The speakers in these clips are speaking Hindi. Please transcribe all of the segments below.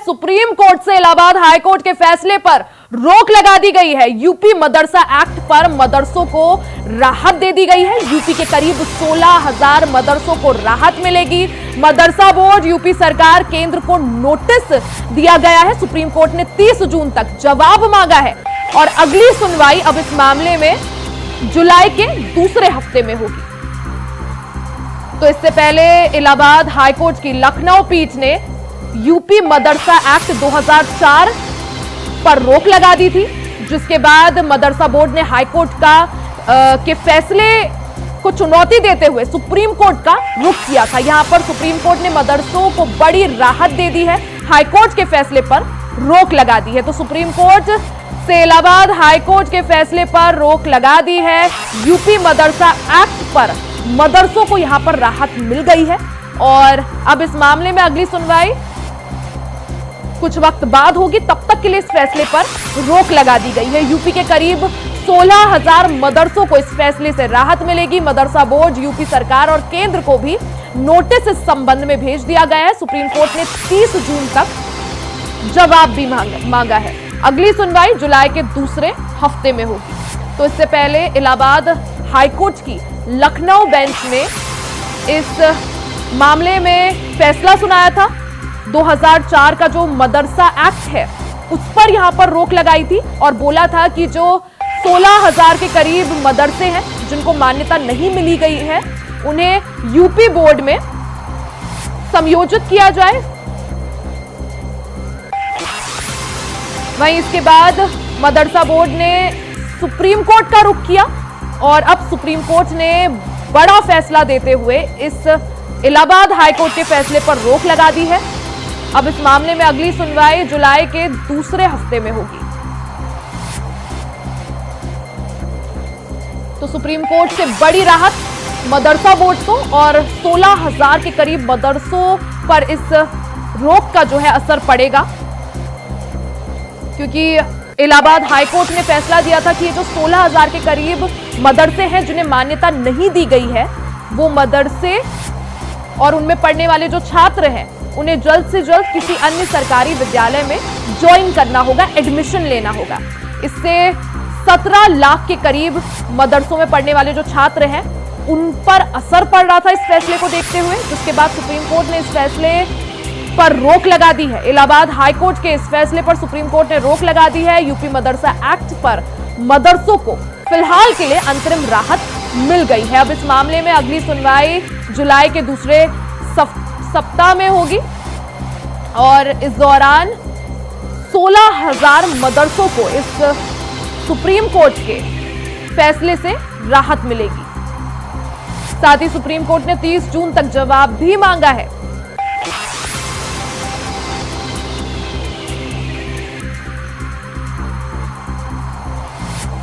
सुप्रीम कोर्ट से इलाहाबाद हाई कोर्ट के फैसले पर रोक लगा दी गई है। यूपी मदरसा एक्ट पर मदरसों को राहत दे दी गई है। यूपी के करीब 16,000 मदरसों को राहत मिलेगी। मदरसा बोर्ड, यूपी सरकार, केंद्र को नोटिस दिया गया है। सुप्रीम कोर्ट ने 30 जून तक जवाब मांगा है और अगली सुनवाई अब इस मामले में जुलाई के दूसरे हफ्ते में होगी। तो इससे पहले इलाहाबाद हाईकोर्ट की लखनऊ पीठ ने यूपी मदरसा एक्ट 2004 पर रोक लगा दी थी, जिसके बाद मदरसा बोर्ड ने हाईकोर्ट के फैसले को चुनौती देते हुए सुप्रीम कोर्ट का रुख किया था। यहां पर सुप्रीम कोर्ट ने मदरसों को बड़ी राहत दे दी है, हाईकोर्ट के फैसले पर रोक लगा दी है। तो सुप्रीम कोर्ट से इलाहाबाद हाईकोर्ट के फैसले पर रोक लगा दी है। यूपी मदरसा एक्ट पर मदरसों को यहां पर राहत मिल गई है और अब इस मामले में अगली सुनवाई कुछ वक्त बाद होगी। तब तक के लिए इस फैसले पर रोक लगा दी गई है। यूपी के करीब 16,000 मदरसों को इस फैसले से राहत मिलेगी। मदरसा बोर्ड, यूपी सरकार और केंद्र को भी नोटिस इस संबंध में भेज दिया गया है। सुप्रीम कोर्ट ने 30 जून तक जवाब भी मांगा है। अगली सुनवाई जुलाई के दूसरे हफ्ते में होगी। तो इससे पहले इलाहाबाद हाईकोर्ट की लखनऊ बेंच ने इस मामले में फैसला सुनाया था। 2004 का जो मदरसा एक्ट है उस पर यहां पर रोक लगाई थी और बोला था कि जो 16,000 के करीब मदरसे हैं जिनको मान्यता नहीं मिली गई है, उन्हें यूपी बोर्ड में समयोजित किया जाए। वहीं इसके बाद मदरसा बोर्ड ने सुप्रीम कोर्ट का रुख किया और अब सुप्रीम कोर्ट ने बड़ा फैसला देते हुए इस इलाहाबाद हाईकोर्ट के फैसले पर रोक लगा दी है। अब इस मामले में अगली सुनवाई जुलाई के दूसरे हफ्ते में होगी। तो सुप्रीम कोर्ट से बड़ी राहत मदरसा बोर्ड को और 16,000 के करीब मदरसों पर इस रोक का जो है असर पड़ेगा, क्योंकि इलाहाबाद हाईकोर्ट ने फैसला दिया था कि ये जो 16,000 के करीब मदरसे हैं जिन्हें मान्यता नहीं दी गई है, वो मदरसे और उनमें पढ़ने वाले जो छात्र हैं उन्हें जल्द से जल्द किसी अन्य सरकारी विद्यालय में ज्वाइन करना होगा, एडमिशन लेना होगा। इससे 17 लाख के करीब मदरसों में पढ़ने वाले जो छात्र हैं उन पर असर पड़ रहा था इस फैसले को देखते हुए, जिसके बाद सुप्रीम कोर्ट ने इस फैसले पर रोक लगा दी है। इलाहाबाद हाईकोर्ट के इस फैसले पर सुप्रीम कोर्ट ने रोक लगा दी है। यूपी मदरसा एक्ट पर मदरसों को फिलहाल के लिए अंतरिम राहत मिल गई है। अब इस मामले में अगली सुनवाई जुलाई के दूसरे सप्ताह में होगी और इस दौरान 16,000 मदरसों को इस सुप्रीम कोर्ट के फैसले से राहत मिलेगी। साथ ही सुप्रीम कोर्ट ने 30 जून तक जवाब भी मांगा है।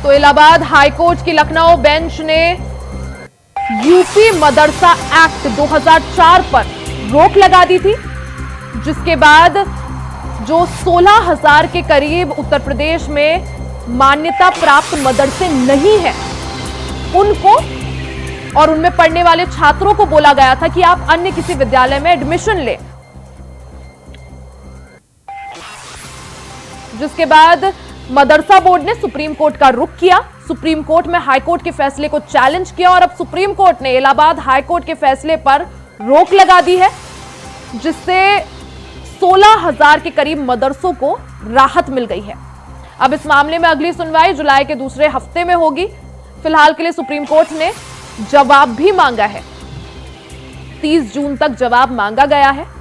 तो इलाहाबाद हाईकोर्ट की लखनऊ बेंच ने यूपी मदरसा एक्ट 2004 पर रोक लगा दी थी, जिसके बाद जो 16,000 के करीब उत्तर प्रदेश में मान्यता प्राप्त मदरसे नहीं हैं, उनको और उनमें पढ़ने वाले छात्रों को बोला गया था कि आप अन्य किसी विद्यालय में एडमिशन लें, जिसके बाद मदरसा बोर्ड ने सुप्रीम कोर्ट का रुख किया। सुप्रीम कोर्ट में हाईकोर्ट के फैसले को चैलेंज किया और अब सुप्रीम कोर्ट ने इलाहाबाद हाईकोर्ट के फैसले पर रोक लगा दी है, जिससे 16,000 के करीब मदरसों को राहत मिल गई है। अब इस मामले में अगली सुनवाई जुलाई के दूसरे हफ्ते में होगी। फिलहाल के लिए सुप्रीम कोर्ट ने जवाब भी मांगा है। 30 जून तक जवाब मांगा गया है।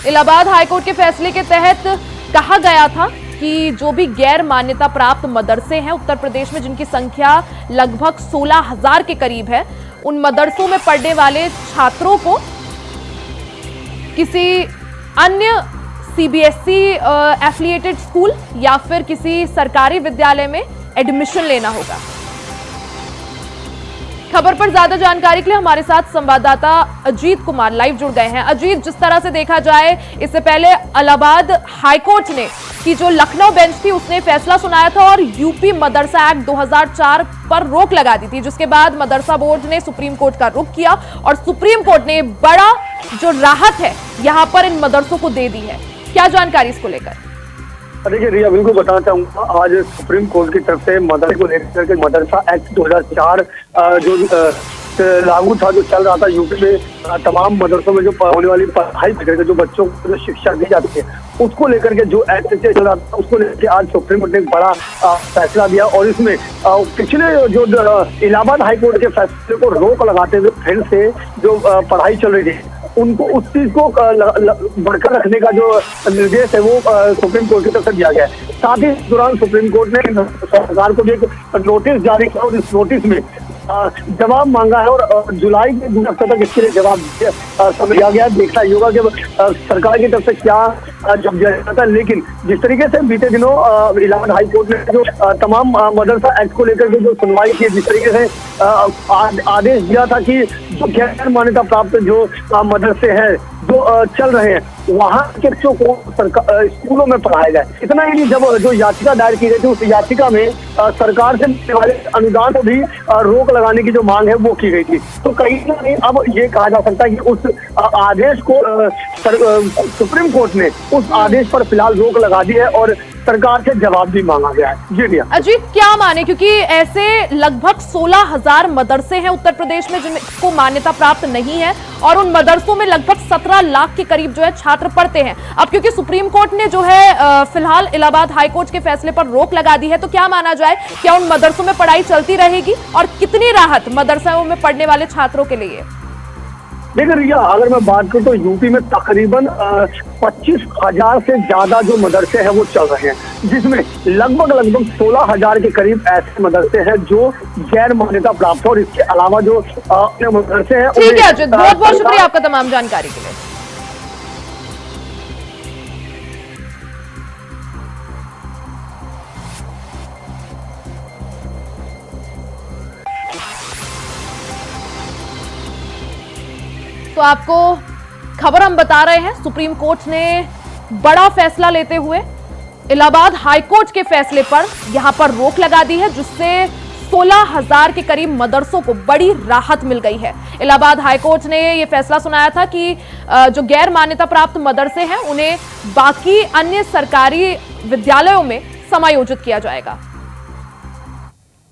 इलाहाबाद हाईकोर्ट के फैसले के तहत कहा गया था कि जो भी गैर मान्यता प्राप्त मदरसे हैं उत्तर प्रदेश में, जिनकी संख्या लगभग 16,000 के करीब है, उन मदरसों में पढ़ने वाले छात्रों को किसी अन्य सीबीएसई एफिलिएटेड स्कूल या फिर किसी सरकारी विद्यालय में एडमिशन लेना होगा। खबर पर ज्यादा जानकारी के लिए हमारे साथ संवाददाता अजीत कुमार लाइव जुड़ गए हैं। अजीत, जिस तरह से देखा जाए, इससे पहले इलाहाबाद हाईकोर्ट ने कि जो लखनऊ बेंच थी उसने फैसला सुनाया था और यूपी मदरसा एक्ट 2004 पर रोक लगा दी थी, जिसके बाद मदरसा बोर्ड ने सुप्रीम कोर्ट का रुख किया और सुप्रीम कोर्ट ने बड़ा जो राहत है यहां पर इन मदरसों को दे दी है। क्या जानकारी इसको लेकर? देखिए रिया, बिल्कुल बताना चाहूंगा, आज सुप्रीम कोर्ट की तरफ से मदरसे को लेकर के मदरसा एक्ट 2004 जो लागू था, जो चल रहा था यूपी में, तमाम मदरसों में जो होने वाली पढ़ाई करके जो बच्चों को जो शिक्षा दी जाती है उसको लेकर के जो एक्ट चल रहा था उसको लेकर आज सुप्रीम कोर्ट ने एक बड़ा फैसला दिया। और इसमें पिछले जो इलाहाबाद हाईकोर्ट के फैसले को रोक लगाते हुए फिर से जो पढ़ाई चल रही थी उनको उस चीज को बढ़कर रखने का जो निर्देश है वो सुप्रीम कोर्ट की तरफ से दिया गया है। साथ ही इस दौरान सुप्रीम कोर्ट ने सरकार को भी एक नोटिस जारी किया और इस नोटिस में जवाब मांगा है और जुलाई के 2 हफ्ते तक इसके लिए जवाब दिया गया। देखना ही होगा कि सरकार की तरफ से क्या जवाब दिया जाता है। लेकिन जिस तरीके से बीते दिनों इलाहाबाद हाई कोर्ट ने जो तमाम मदरसा एक्ट को लेकर के जो सुनवाई की, जिस तरीके से आदेश दिया था कि जो गैर मान्यता प्राप्त जो मदरसे हैं जो चल रहे हैं वहाँ के बच्चों को स्कूलों में पढ़ाया जाए। इतना ही नहीं, जब जो याचिका दायर की गई थी उस याचिका में सरकार से मिलने वाले अनुदान को भी रोक लगाने की जो मांग है वो की गई थी। तो कहीं ना कहीं अब ये कहा जा सकता है कि उस आदेश को सुप्रीम कोर्ट ने उस आदेश पर फिलहाल रोक लगा दी है और सरकार से जवाब भी मांगा गया है। जी भैया। अजीत, क्या माने, क्योंकि ऐसे लगभग 16,000 मदरसे हैं उत्तर प्रदेश में जिनको मान्यता प्राप्त नहीं है और उन मदरसों में लगभग 17 लाख के करीब जो है छात्र पढ़ते हैं। अब क्योंकि सुप्रीम कोर्ट ने जो है फिलहाल इलाहाबाद हाईकोर्ट के फैसले पर रोक लगा दी है, तो क्या माना जाए, क्या उन मदरसों में पढ़ाई चलती रहेगी और कितनी राहत मदरसों में पढ़ने वाले छात्रों के लिए? देखिए रिया, अगर मैं बात करूं तो यूपी में तकरीबन 25,000 से ज्यादा जो मदरसे हैं वो चल रहे हैं, जिसमें लगभग 16,000 के करीब ऐसे मदरसे हैं जो गैर मान्यता प्राप्त है और इसके अलावा जो अपने मदरसे हैं। ठीक है अजीत, बहुत बहुत शुक्रिया आपका तमाम जानकारी के लिए। तो आपको खबर हम बता रहे हैं, सुप्रीम कोर्ट ने बड़ा फैसला लेते हुए इलाहाबाद हाईकोर्ट के फैसले पर यहां पर रोक लगा दी है, जिससे 16,000 के करीब मदरसों को बड़ी राहत मिल गई है। इलाहाबाद हाईकोर्ट ने यह फैसला सुनाया था कि जो गैर मान्यता प्राप्त मदरसे हैं उन्हें बाकी अन्य सरकारी विद्यालयों में समायोजित किया जाएगा।